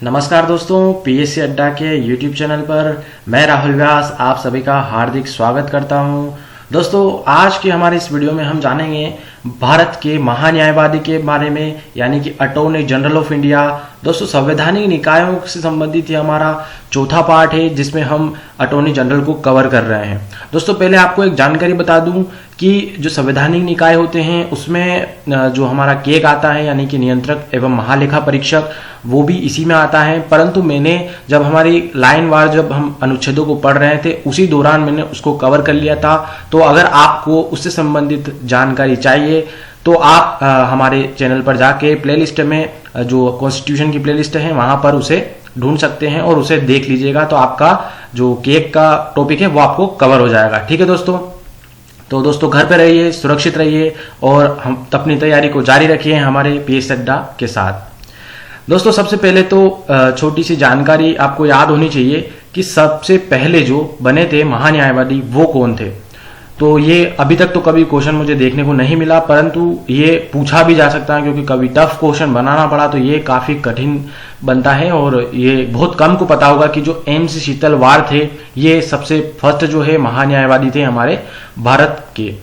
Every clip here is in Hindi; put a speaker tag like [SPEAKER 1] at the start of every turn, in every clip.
[SPEAKER 1] नमस्कार दोस्तों, पीएससी अड्डा के यूट्यूब चैनल पर मैं राहुल व्यास आप सभी का हार्दिक स्वागत करता हूं। दोस्तों, आज के हमारे इस वीडियो में हम जानेंगे भारत के महान्यायवादी के बारे में, यानी कि अटॉर्नी जनरल ऑफ इंडिया। दोस्तों, संवैधानिक निकायों से संबंधित ये हमारा चौथा पार्ट है जिसमें हम अटॉर्नी जनरल को कवर कर रहे हैं। दोस्तों, पहले आपको एक जानकारी बता दूं कि जो संवैधानिक निकाय होते हैं उसमें जो हमारा केग आता है, यानी कि नियंत्रक एवं महालेखा परीक्षक, वो भी इसी में आता है। परंतु मैंने जब हमारी लाइन वार जब हम अनुच्छेदों को पढ़ रहे थे उसी दौरान मैंने उसको कवर कर लिया था। तो अगर आपको उससे संबंधित जानकारी चाहिए तो आप हमारे चैनल पर जाके प्लेलिस्ट में जो कॉन्स्टिट्यूशन की प्लेलिस्ट है वहां पर उसे ढूंढ सकते हैं और उसे देख लीजिएगा। तो आपका जो केग का टॉपिक है वो आपको कवर हो जाएगा। ठीक है दोस्तों, तो दोस्तों घर पे रहिए, सुरक्षित रहिए और हम अपनी तैयारी को जारी रखिए हमारे पीएससी अड्डा के साथ। दोस्तों, सबसे पहले तो छोटी सी जानकारी आपको याद होनी चाहिए कि सबसे पहले जो बने थे महान्यायवादी वो कौन थे। तो ये अभी तक तो कभी क्वेश्चन मुझे देखने को नहीं मिला, परंतु ये पूछा भी जा सकता है क्योंकि कभी टफ क्वेश्चन बनाना पड़ा तो ये काफी कठिन बनता है। और ये बहुत कम को पता होगा कि जो एम सी शीतलवार थे ये सबसे फर्स्ट जो है महान्यायवादी थे हमारे भारत के,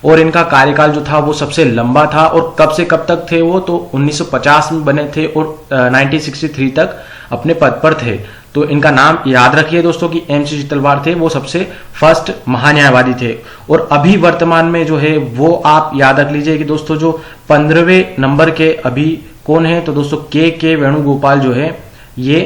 [SPEAKER 1] और इनका कार्यकाल जो था वो सबसे लंबा था। और कब से कब तक थे वो, तो 1950 में बने थे और 1963 तक अपने पद पर थे। तो इनका नाम याद रखिए दोस्तों कि एम सी शीतलवार थे, वो सबसे फर्स्ट महान्यायवादी थे। और अभी वर्तमान में जो है वो आप याद रख लीजिए कि दोस्तों जो 15वें नंबर के अभी कौन है, तो दोस्तों के वेणुगोपाल जो है ये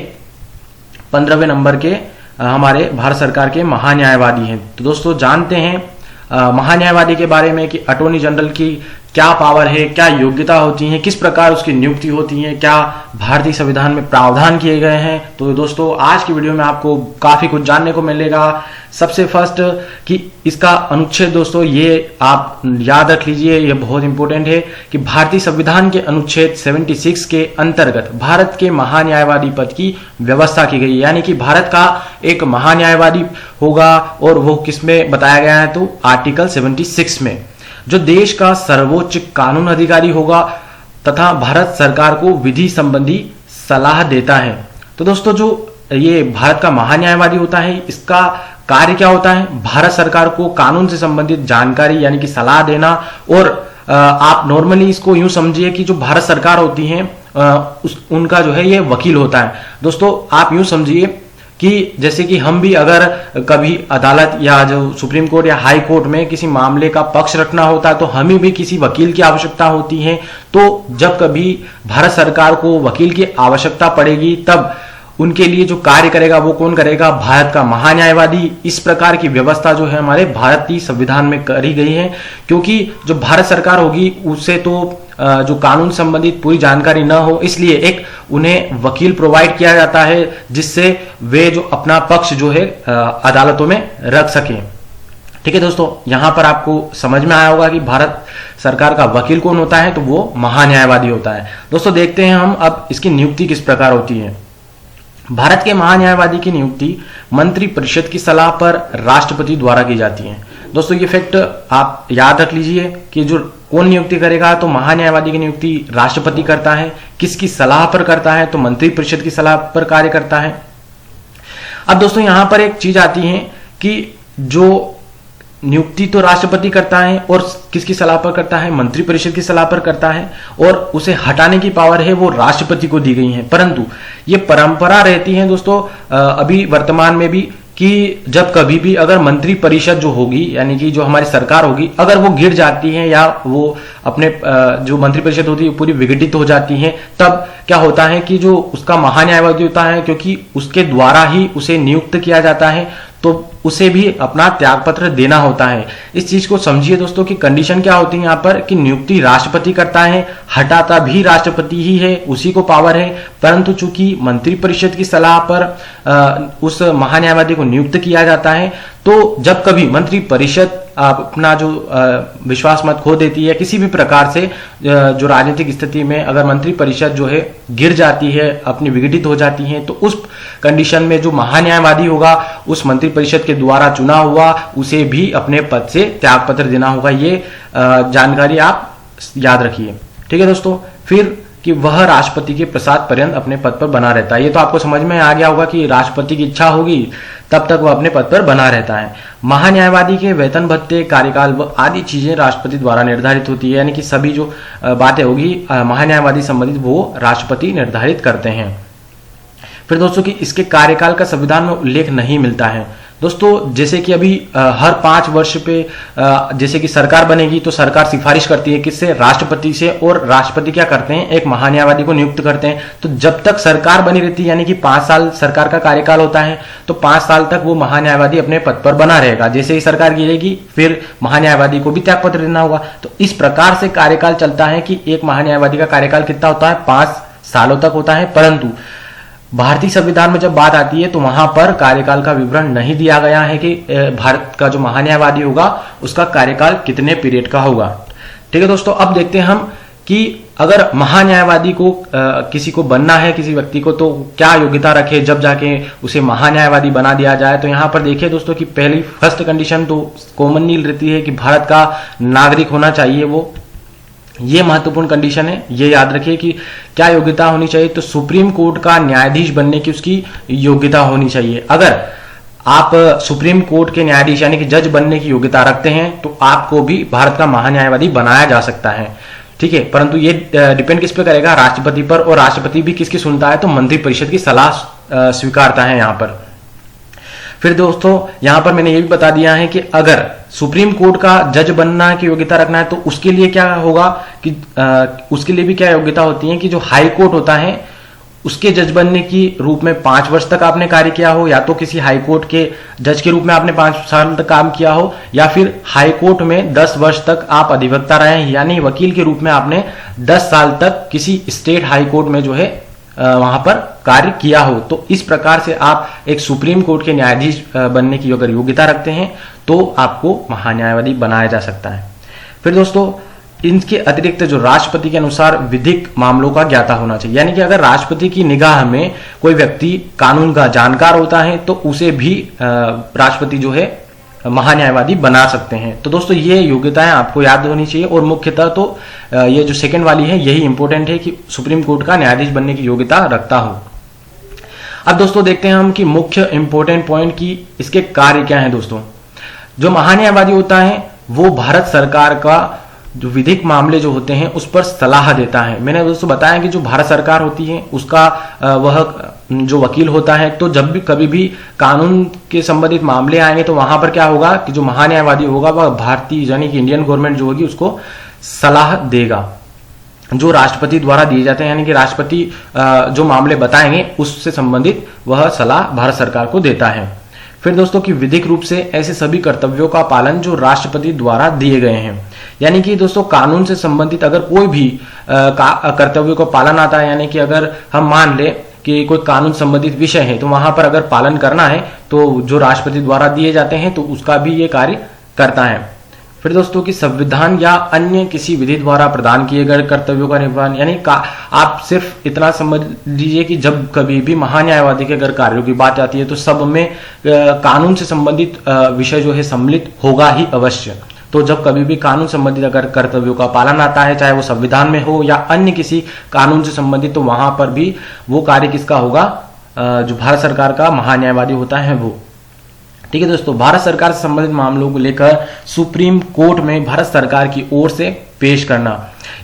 [SPEAKER 1] 15वें नंबर के हमारे भारत सरकार के महान्यायवादी हैं। तो दोस्तों जानते हैं महान्यायवादी के बारे में कि अटॉर्नी जनरल की क्या पावर है, क्या योग्यता होती है, किस प्रकार उसकी नियुक्ति होती है, क्या भारतीय संविधान में प्रावधान किए गए हैं। तो दोस्तों आज की वीडियो में आपको काफी कुछ जानने को मिलेगा। सबसे फर्स्ट कि इसका अनुच्छेद, दोस्तों ये आप याद रख लीजिए, ये बहुत इंपॉर्टेंट है कि भारतीय संविधान के अनुच्छेद 76 के अंतर्गत भारत के महान्यायवादी पद की व्यवस्था की गई, यानी कि भारत का एक महान्यायवादी होगा। और वो किसमें बताया गया है, तो आर्टिकल 76 में, जो देश का सर्वोच्च कानून अधिकारी होगा तथा भारत सरकार को विधि संबंधी सलाह देता है। तो दोस्तों जो ये भारत का महान्यायवादी होता है इसका कार्य क्या होता है, भारत सरकार को कानून से संबंधित जानकारी यानी कि सलाह देना। और आप नॉर्मली इसको यूं समझिए कि जो भारत सरकार होती है उनका जो है ये वकील होता है। दोस्तों आप यूं समझिए कि जैसे कि हम भी अगर कभी अदालत या जो सुप्रीम कोर्ट या हाई कोर्ट में किसी मामले का पक्ष रखना होता है तो हमें भी किसी वकील की आवश्यकता होती है। तो जब कभी भारत सरकार को वकील की आवश्यकता पड़ेगी तब उनके लिए जो कार्य करेगा वो कौन करेगा, भारत का महान्यायवादी। इस प्रकार की व्यवस्था जो है हमारे भारतीय संविधान में करी गई है, क्योंकि जो भारत सरकार होगी उससे तो जो कानून संबंधित पूरी जानकारी न हो, इसलिए एक उन्हें वकील प्रोवाइड किया जाता है जिससे वे जो अपना पक्ष जो है अदालतों में रख सकें। ठीक है दोस्तों, यहां पर आपको समझ में आया होगा कि भारत सरकार का वकील कौन होता है, तो वो महान्यायवादी होता है। दोस्तों देखते हैं हम अब इसकी नियुक्ति किस प्रकार होती है। भारत के महान्यायवादी की नियुक्ति मंत्री परिषद की सलाह पर राष्ट्रपति द्वारा की जाती है। दोस्तों ये फैक्ट आप याद रख लीजिए कि जो कौन नियुक्ति करेगा, तो महान्यायवादी की नियुक्ति राष्ट्रपति करता है। किसकी सलाह पर करता है, तो मंत्री परिषद की सलाह पर कार्य करता है। अब दोस्तों यहां पर एक चीज आती है कि जो नियुक्ति तो राष्ट्रपति करता है और किसकी सलाह पर करता है, मंत्री परिषद की सलाह पर करता है, और उसे हटाने की पावर है वो राष्ट्रपति को दी गई है। परंतु ये परंपरा रहती है दोस्तों अभी वर्तमान में भी कि जब कभी भी अगर मंत्री परिषद जो होगी यानी कि जो हमारी सरकार होगी अगर वो गिर जाती है या वो अपने जो मंत्री परिषद होती है पूरी विघटित हो जाती है, तब क्या होता है कि जो उसका महान्यायवादी होता है, क्योंकि उसके द्वारा ही उसे नियुक्त किया जाता है, तो उसे भी अपना त्यागपत्र देना होता है। इस चीज को समझिए दोस्तों कि कंडीशन क्या होती है यहाँ पर कि नियुक्ति राष्ट्रपति करता है, हटाता भी राष्ट्रपति ही है, उसी को पावर है। परंतु चूंकि मंत्री परिषद की सलाह पर उस महान्यायवादी को नियुक्त किया जाता है, तो जब कभी मंत्री परिषद अपना जो विश्वास मत खो देती है किसी भी प्रकार से, जो राजनीतिक स्थिति में अगर मंत्री परिषद जो है गिर जाती है, अपनी विघटित हो जाती है, तो उस कंडीशन में जो महान्यायवादी होगा उस मंत्री परिषद के द्वारा चुना हुआ उसे भी अपने पद से त्यागपत्र देना होगा। ये जानकारी आप याद रखिए। ठीक है दोस्तों, फिर कि वह राष्ट्रपति के प्रसाद पर्यंत अपने पद पर बना रहता है। ये तो आपको समझ में आ गया होगा कि राष्ट्रपति की इच्छा होगी तब तक वह अपने पद पर बना रहता है। महान्यायवादी के वेतन भत्ते, कार्यकाल आदि चीजें राष्ट्रपति द्वारा निर्धारित होती है, यानी कि सभी जो बातें होगी महान्यायवादी संबंधित वो राष्ट्रपति निर्धारित करते हैं। फिर दोस्तों कि इसके कार्यकाल का संविधान में उल्लेख नहीं मिलता है। दोस्तों जैसे कि अभी हर 5 वर्ष पे जैसे कि सरकार बनेगी तो सरकार सिफारिश करती है किससे, राष्ट्रपति से, और राष्ट्रपति क्या करते हैं, एक महान्यायवादी को नियुक्त करते हैं। तो जब तक सरकार बनी रहती है, यानी कि 5 साल सरकार का कार्यकाल होता है, तो 5 साल तक वो महान्यायवादी अपने पद पर बना रहेगा। जैसे ही सरकार गिरेगी फिर महान्यायवादी को भी त्यागपत्र देना होगा। तो इस प्रकार से कार्यकाल चलता है कि एक महान्यायवादी का कार्यकाल कितना होता है, 5 सालों तक होता है। परंतु भारतीय संविधान में जब बात आती है तो वहां पर कार्यकाल का विवरण नहीं दिया गया है कि भारत का जो महान्यायवादी होगा उसका कार्यकाल कितने पीरियड का होगा। ठीक है दोस्तों, अब देखते हैं हम कि अगर महान्यायवादी को किसी को बनना है, किसी व्यक्ति को, तो क्या योग्यता रखे जब जाके उसे महान्यायवादी बना दिया जाए। तो यहाँ पर देखिए दोस्तों कि पहली फर्स्ट कंडीशन तो कॉमनली रहती है कि भारत का नागरिक होना चाहिए वो, ये महत्वपूर्ण कंडीशन है, ये याद रखिए कि क्या योग्यता होनी चाहिए। तो सुप्रीम कोर्ट का न्यायाधीश बनने की उसकी योग्यता होनी चाहिए। अगर आप सुप्रीम कोर्ट के न्यायाधीश यानी कि जज बनने की योग्यता रखते हैं तो आपको भी भारत का महान्यायवादी बनाया जा सकता है। ठीक है, परंतु ये डिपेंड किस पे करेगा, राष्ट्रपति पर, और राष्ट्रपति भी किसकी सुनता है, तो मंत्रिपरिषद की सलाह स्वीकारता है यहाँ पर। फिर दोस्तों यहां पर मैंने ये भी बता दिया है कि अगर सुप्रीम कोर्ट का जज बनना की योग्यता रखना है तो उसके लिए क्या होगा कि उसके लिए भी क्या योग्यता होती है कि जो हाई कोर्ट होता है उसके जज बनने की रूप में 5 वर्ष तक आपने कार्य किया हो, या तो किसी हाई कोर्ट के जज के रूप में आपने 5 साल तक काम किया हो, या फिर हाई कोर्ट में 10 वर्ष तक आप अधिवक्ता रहे हैं, यानी वकील के रूप में आपने 10 साल तक किसी स्टेट हाई कोर्ट में जो है वहां पर कार्य किया हो। तो इस प्रकार से आप एक सुप्रीम कोर्ट के न्यायाधीश बनने की अगर योग्यता रखते हैं तो आपको महान्यायवादी बनाया जा सकता है। फिर दोस्तों इनके अतिरिक्त जो राष्ट्रपति के अनुसार विधिक मामलों का ज्ञाता होना चाहिए, यानी कि अगर राष्ट्रपति की निगाह में कोई व्यक्ति कानून का जानकार होता है तो उसे भी राष्ट्रपति जो है महान्यायवादी बना सकते हैं। तो दोस्तों ये योग्यताएं आपको याद होनी चाहिए, और मुख्यतः तो ये जो सेकंड वाली है यही इंपॉर्टेंट है कि सुप्रीम कोर्ट का न्यायाधीश बनने की योग्यता रखता हो। अब दोस्तों देखते हैं हम कि मुख्य इंपॉर्टेंट पॉइंट की इसके कार्य क्या है। दोस्तों जो महान्यायवादी होता है वो भारत सरकार का जो विधिक मामले जो होते हैं उस पर सलाह देता है। मैंने दोस्तों बताया कि जो भारत सरकार होती है उसका वह जो वकील होता है, तो जब भी कभी भी कानून के संबंधित मामले आएंगे तो वहां पर क्या होगा कि जो महान्यायवादी होगा वह भारतीय यानी कि इंडियन गवर्नमेंट जो होगी उसको सलाह देगा जो राष्ट्रपति द्वारा दिए जाते हैं, यानी कि राष्ट्रपति जो मामले बताएंगे उससे संबंधित वह सलाह भारत सरकार को देता है। फिर दोस्तों की विधिक रूप से ऐसे सभी कर्तव्यों का पालन जो राष्ट्रपति द्वारा दिए गए हैं, यानी कि दोस्तों कानून से संबंधित अगर कोई भी कर्तव्यों का पालन आता है, यानी कि अगर हम मान ले कि कोई कानून संबंधित विषय है तो वहां पर अगर पालन करना है तो जो राष्ट्रपति द्वारा दिए जाते हैं तो उसका भी ये कार्य करता है। फिर दोस्तों की संविधान या अन्य किसी विधि द्वारा प्रदान किए गए कर्तव्यों का निर्वहन, यानी आप सिर्फ इतना समझ लीजिए कि जब कभी भी महान्यायवादी के अगर कार्यों की बात आती है तो सब में कानून से संबंधित विषय जो है सम्मिलित होगा ही अवश्य। तो जब कभी भी कानून संबंधित अगर कर्तव्यों का पालन आता है, चाहे वो संविधान में हो या अन्य किसी कानून से संबंधित, तो वहां पर भी वो कार्य किसका होगा, जो भारत सरकार का महान्यायवादी होता है वो। ठीक है दोस्तों, भारत सरकार से संबंधित मामलों को लेकर सुप्रीम कोर्ट में भारत सरकार की ओर से पेश करना,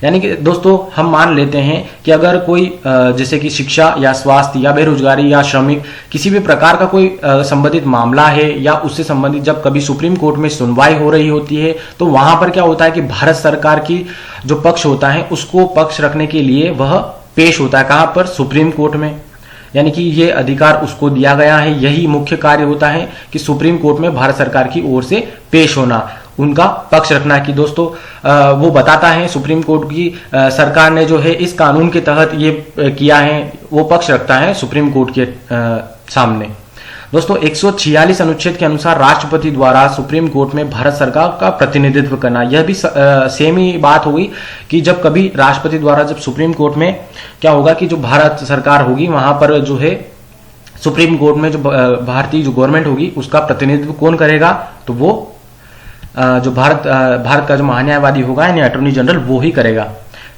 [SPEAKER 1] यानी कि दोस्तों हम मान लेते हैं कि अगर कोई जैसे कि शिक्षा या स्वास्थ्य या बेरोजगारी या श्रमिक किसी भी प्रकार का कोई संबंधित मामला है या उससे संबंधित जब कभी सुप्रीम कोर्ट में सुनवाई हो रही होती है तो वहां पर क्या होता है कि भारत सरकार की जो पक्ष होता है उसको पक्ष रखने के लिए वह पेश होता है। कहां पर, सुप्रीम कोर्ट में, यानी कि ये अधिकार उसको दिया गया है। यही मुख्य कार्य होता है कि सुप्रीम कोर्ट में भारत सरकार की ओर से पेश होना, उनका पक्ष रखना कि दोस्तों वो बताता है सुप्रीम कोर्ट की सरकार ने जो है इस कानून के तहत ये किया है, वो पक्ष रखता है सुप्रीम कोर्ट के सामने। दोस्तों 146 अनुच्छेद के अनुसार राष्ट्रपति द्वारा सुप्रीम कोर्ट में भारत सरकार का प्रतिनिधित्व करना, यह भी सेम ही बात होगी कि जब कभी राष्ट्रपति द्वारा जब सुप्रीम कोर्ट में क्या होगा कि जो भारत सरकार होगी वहां पर जो है सुप्रीम कोर्ट में जो भारतीय जो गवर्नमेंट होगी उसका प्रतिनिधित्व कौन करेगा, तो वो जो भारत का जो महान्यायवादी होगा यानी अटॉर्नी जनरल वो ही करेगा।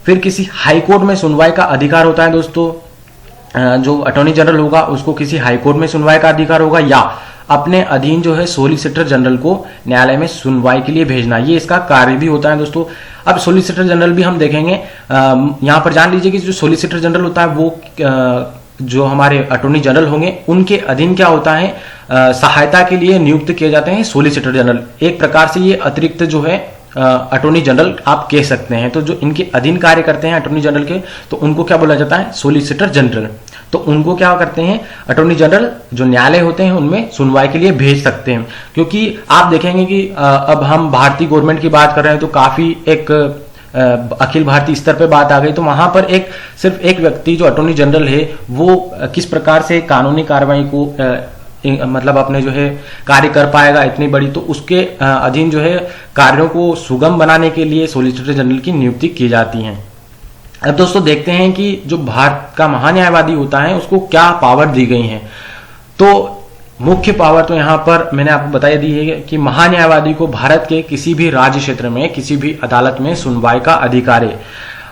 [SPEAKER 1] फिर किसी हाई कोर्ट में सुनवाई का अधिकार होता है दोस्तों, जो अटॉर्नी जनरल होगा उसको किसी हाई कोर्ट में सुनवाई का अधिकार होगा, या अपने अधीन जो है सोलिसिटर जनरल को न्यायालय में सुनवाई के लिए भेजना, ये इसका कार्य भी होता है दोस्तों। अब सोलिसिटर जनरल भी हम देखेंगे, यहां पर जान लीजिए कि जो सोलिसिटर जनरल होता है वो जो हमारे अटॉर्नी जनरल होंगे उनके अधीन क्या होता है, सहायता के लिए नियुक्त किए जाते हैं सोलिसिटर जनरल। एक प्रकार से ये अतिरिक्त जो है अटॉर्नी जनरल आप कह सकते हैं। तो जो इनके अधीन कार्य करते हैं अटॉर्नी जनरल के, तो उनको क्या बोला जाता है, सोलिसिटर जनरल। तो उनको क्या करते हैं, अटॉर्नी जनरल जो न्यायालय होते हैं उनमें सुनवाई के लिए भेज सकते हैं। क्योंकि आप देखेंगे कि अब हम भारतीय गवर्नमेंट की बात कर रहे हैं तो काफी एक अखिल भारतीय स्तर पे बात आ गई, तो वहां पर सिर्फ एक व्यक्ति जो अटॉर्नी जनरल है वो किस प्रकार से कानूनी कार्रवाई को मतलब अपने जो है कार्य कर पाएगा इतनी बड़ी, तो उसके अधीन जो है कार्यों को सुगम बनाने के लिए सोलिसिटर जनरल की नियुक्ति की जाती है। अब दोस्तों देखते हैं कि जो भारत का महान्यायवादी होता है उसको क्या पावर दी गई है। तो मुख्य पावर तो यहां पर मैंने आपको बताई दी है कि महान्यायवादी को भारत के किसी भी राज्य क्षेत्र में किसी भी अदालत में सुनवाई का अधिकार है।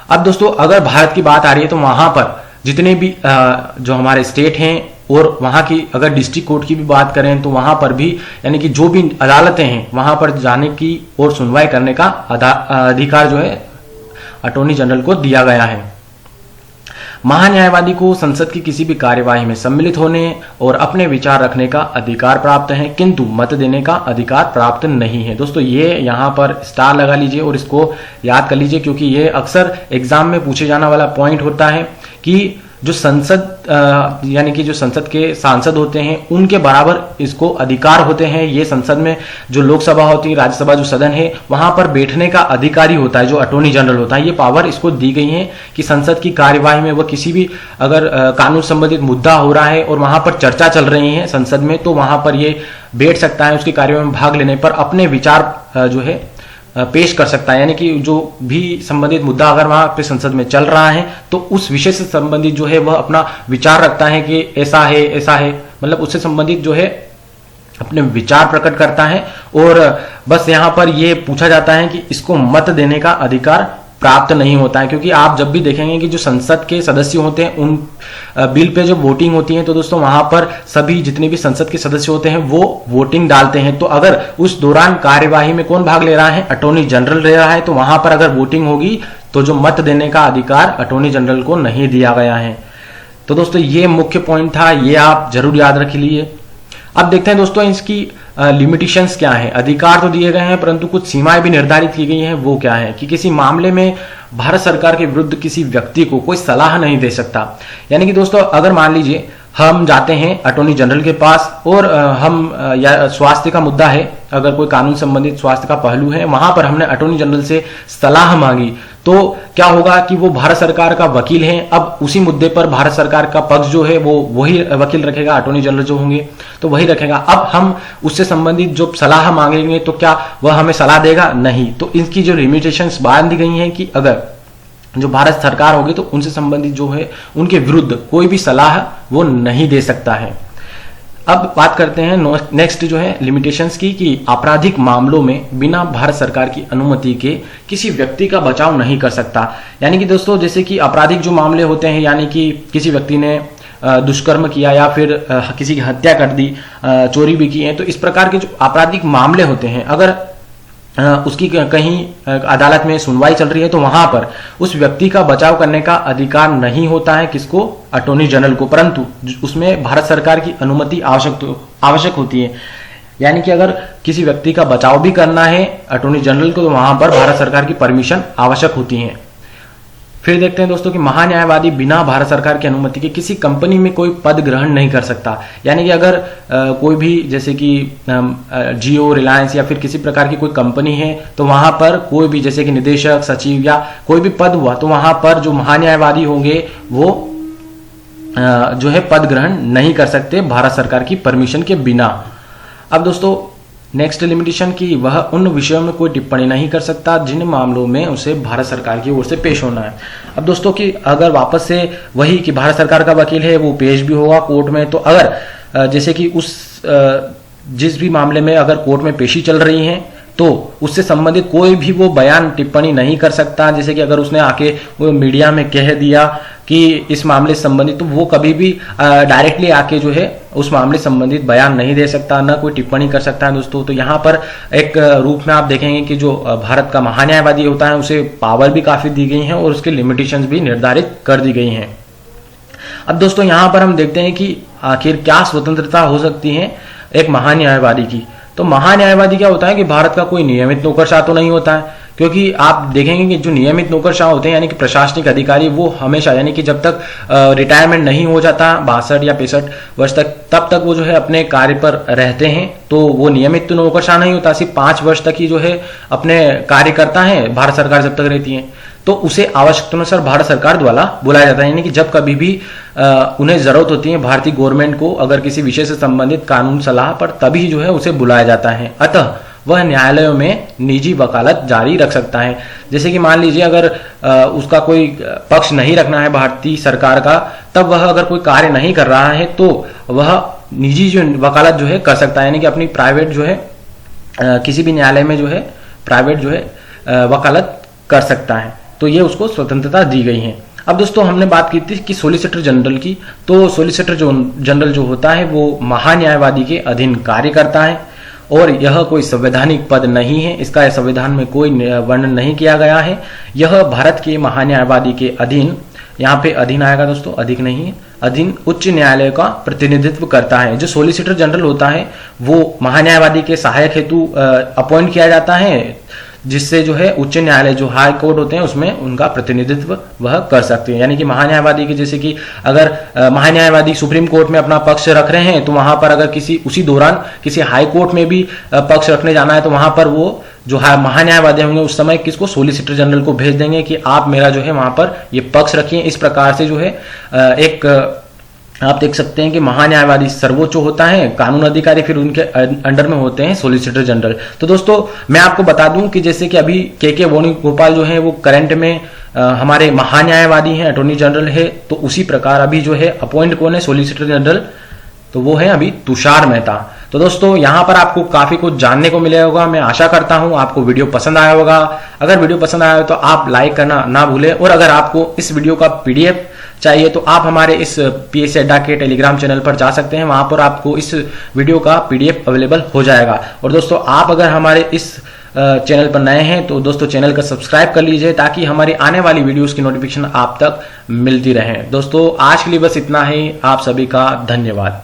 [SPEAKER 1] अब दोस्तों अगर भारत की बात आ रही है तो वहां पर जितने भी जो हमारे स्टेट हैं और वहां की अगर डिस्ट्रिक्ट कोर्ट की भी बात करें तो वहां पर भी यानी कि जो भी अदालतें हैं वहां पर जाने की और सुनवाई करने का अधिकार जो है अटॉर्नी जनरल को दिया गया है। महान्यायवादी को संसद की किसी भी कार्यवाही में सम्मिलित होने और अपने विचार रखने का अधिकार प्राप्त है, किंतु मत देने का अधिकार प्राप्त नहीं है। दोस्तों ये यहाँ पर स्टार लगा लीजिए और इसको याद कर लीजिए, क्योंकि ये अक्सर एग्जाम में पूछे जाने वाला पॉइंट होता है कि जो संसद यानी कि जो संसद के सांसद होते हैं उनके बराबर इसको अधिकार होते हैं। ये संसद में जो लोकसभा होती है, राज्यसभा जो सदन है, वहां पर बैठने का अधिकारी होता है जो अटॉर्नी जनरल होता है। ये पावर इसको दी गई है कि संसद की कार्यवाही में वह किसी भी अगर कानून संबंधित मुद्दा हो रहा है और वहां पर चर्चा चल रही है संसद में, तो वहां पर ये बैठ सकता है, उसकी कार्यवाही में भाग लेने पर अपने विचार जो है पेश कर सकता है। यानी कि जो भी संबंधित मुद्दा अगर वहां पे संसद में चल रहा है तो उस विषय से संबंधित जो है वह अपना विचार रखता है कि ऐसा है, मतलब उससे संबंधित जो है अपने विचार प्रकट करता है। और बस यहां पर यह पूछा जाता है कि इसको मत देने का अधिकार प्राप्त नहीं होता है, क्योंकि आप जब भी देखेंगे कि जो संसद के सदस्य होते हैं उन बिल पे जो वोटिंग होती है तो दोस्तों वहां पर सभी जितने भी संसद के सदस्य होते हैं वो वोटिंग डालते हैं। तो अगर उस दौरान कार्यवाही में कौन भाग ले रहा है, अटॉर्नी जनरल ले रहा है, तो वहां पर अगर वोटिंग होगी तो जो मत देने का अधिकार अटॉर्नी जनरल को नहीं दिया गया है। तो दोस्तों ये मुख्य पॉइंट था, ये आप जरूर याद रख लीजिए। अब देखते हैं दोस्तों इसकी लिमिटेशंस क्या है। अधिकार तो दिए गए हैं परंतु कुछ सीमाएं भी निर्धारित की गई हैं। वो क्या है कि किसी मामले में भारत सरकार के विरुद्ध किसी व्यक्ति को कोई सलाह नहीं दे सकता। यानी कि दोस्तों अगर मान लीजिए हम जाते हैं अटॉर्नी जनरल के पास और हम या स्वास्थ्य का मुद्दा है, अगर कोई कानून संबंधित स्वास्थ्य का पहलू है, वहां पर हमने अटॉर्नी जनरल से सलाह मांगी, तो क्या होगा कि वो भारत सरकार का वकील है। अब उसी मुद्दे पर भारत सरकार का पक्ष जो है वो वही वकील रखेगा, अटॉर्नी जनरल जो होंगे तो वही रखेगा। अब हम उससे संबंधित जो सलाह मांगेंगे तो क्या वह हमें सलाह देगा? नहीं। तो इनकी जो लिमिटेशंस बांध दी गई हैं कि अगर जो भारत सरकार होगी तो उनसे संबंधित जो है उनके विरुद्ध कोई भी सलाह वो नहीं दे सकता है। अब बात करते हैं नेक्स्ट जो है लिमिटेशंस की, कि आपराधिक मामलों में बिना भारत सरकार की अनुमति के किसी व्यक्ति का बचाव नहीं कर सकता। यानी कि दोस्तों जैसे कि आपराधिक जो मामले होते हैं, यानी कि किसी व्यक्ति ने दुष्कर्म किया या फिर किसी की हत्या कर दी, चोरी भी की है, तो इस प्रकार के जो आपराधिक मामले होते हैं अगर उसकी कहीं अदालत में सुनवाई चल रही है तो वहां पर उस व्यक्ति का बचाव करने का अधिकार नहीं होता है किसको? अटॉर्नी जनरल को। परंतु उसमें भारत सरकार की अनुमति आवश्यक होती है। यानी कि अगर किसी व्यक्ति का बचाव भी करना है अटॉर्नी जनरल को तो वहां पर भारत सरकार की परमिशन आवश्यक होती है। फिर देखते हैं दोस्तों कि महान्यायवादी बिना भारत सरकार की अनुमति के किसी कंपनी में कोई पद ग्रहण नहीं कर सकता। यानी कि अगर कोई भी जैसे कि जियो, रिलायंस या फिर किसी प्रकार की कोई कंपनी है तो वहां पर कोई भी जैसे कि निदेशक, सचिव या कोई भी पद हुआ तो वहां पर जो महान्यायवादी होंगे वो जो है पद ग्रहण नहीं कर सकते भारत सरकार की परमिशन के बिना। अब दोस्तों नेक्स्ट लिमिटेशन की वह उन विषयों में कोई टिप्पणी नहीं कर सकता जिन मामलों में उसे भारत सरकार की ओर से पेश होना है। अब दोस्तों कि अगर वापस से वही कि भारत सरकार का वकील है वो पेश भी होगा कोर्ट में, तो अगर जैसे कि उस जिस भी मामले में अगर कोर्ट में पेशी चल रही है तो उससे संबंधित कोई भी वो बयान टिप्पणी नहीं कर सकता। जैसे कि अगर उसने आके वो मीडिया में कह दिया कि इस मामले से संबंधित, तो वो कभी भी डायरेक्टली आके जो है उस मामले से संबंधित बयान नहीं दे सकता, ना कोई टिप्पणी कर सकता है दोस्तों। तो यहाँ पर एक रूप में आप देखेंगे कि जो भारत का महान्यायवादी होता है उसे पावर भी काफी दी गई है और उसके लिमिटेशंस भी निर्धारित कर दी गई हैं। अब दोस्तों यहाँ पर हम देखते हैं कि आखिर क्या स्वतंत्रता हो सकती है एक महान्यायवादी की। तो महान्यायवादी क्या होता है कि भारत का कोई नियमित नौकरशाह तो नहीं होता है, क्योंकि आप देखेंगे कि जो नियमित नौकरशाह होते हैं यानी कि प्रशासनिक अधिकारी, वो हमेशा यानी कि जब तक रिटायरमेंट नहीं हो जाता 62 या 65 वर्ष तक, तब तक वो जो है अपने कार्य पर रहते हैं। तो वो नियमित तो नौकरशाह नहीं होता, सिर्फ 5 वर्ष तक ही जो है अपने कार्य करता है भारत सरकार जब तक रहती है। तो उसे आवश्यकतानुसार भारत सरकार द्वारा बुलाया जाता है, यानी कि जब कभी भी उन्हें जरूरत होती है भारतीय गवर्नमेंट को अगर किसी विषय से संबंधित कानून सलाह पर, तभी जो है उसे बुलाया जाता है। अतः वह न्यायालयों में निजी वकालत जारी रख सकता है। जैसे कि मान लीजिए अगर उसका कोई पक्ष नहीं रखना है भारतीय सरकार का, तब वह अगर कोई कार्य नहीं कर रहा है तो वह निजी जो वकालत जो है कर सकता है, यानी कि अपनी प्राइवेट जो है किसी भी न्यायालय में जो है प्राइवेट जो है वकालत कर सकता है। तो ये उसको स्वतंत्रता दी गई है। अब दोस्तों हमने बात की थी कि सॉलिसिटर जनरल की, तो सॉलिसिटर जनरल जो होता है वो महान्यायवादी के अधीन कार्य करता है और यह कोई संवैधानिक पद नहीं है, इसका संविधान में कोई वर्णन नहीं किया गया है। यह भारत के महान्यायवादी के अधीन, यहाँ पे अधीन आएगा दोस्तों, अधिक नहीं है, अधीन उच्च न्यायालय का प्रतिनिधित्व करता है। जो सॉलिसिटर जनरल होता है वो महान्यायवादी के सहायक हेतु अपॉइंट किया जाता है, जिससे जो है उच्च न्यायालय जो हाई कोर्ट होते हैं उसमें उनका प्रतिनिधित्व वह कर सकते हैं। यानी कि महान्यायवादी के, जैसे कि अगर महान्यायवादी सुप्रीम कोर्ट में अपना पक्ष रख रहे हैं तो वहां पर अगर किसी उसी दौरान किसी हाई कोर्ट में भी पक्ष रखने जाना है तो वहां पर वो जो महान्यायवादी होंगे उस समय किसको, सॉलिसिटर जनरल को भेज देंगे कि आप मेरा जो है वहां पर ये पक्ष रखिए। इस प्रकार से जो है एक आप देख सकते हैं कि महान्यायवादी सर्वोच्च होता है, कानून अधिकारी फिर उनके अंडर में होते हैं सॉलिसिटर जनरल। तो दोस्तों मैं आपको बता दूं कि जैसे कि अभी के वेणुगोपाल जो है वो करंट में हमारे महान्यायवादी हैं, अटॉर्नी जनरल है। तो उसी प्रकार अभी जो है अपॉइंट कौन है सॉलिसिटर जनरल, तो वो है अभी तुषार मेहता। तो दोस्तों यहाँ पर आपको काफी कुछ जानने को मिला होगा। मैं आशा करता हूँ आपको वीडियो पसंद आया होगा। अगर वीडियो पसंद आया हो तो आप लाइक करना ना भूलें, और अगर आपको इस वीडियो का पीडीएफ चाहिए तो आप हमारे इस पीएससी अड्डा के टेलीग्राम चैनल पर जा सकते हैं, वहां पर आपको इस वीडियो का पीडीएफ अवेलेबल हो जाएगा। और दोस्तों आप अगर हमारे इस चैनल पर नए हैं तो दोस्तों चैनल को सब्सक्राइब कर लीजिए ताकि हमारी आने वाली वीडियोस की नोटिफिकेशन आप तक मिलती रहे। दोस्तों आज के लिए बस इतना ही, आप सभी का धन्यवाद।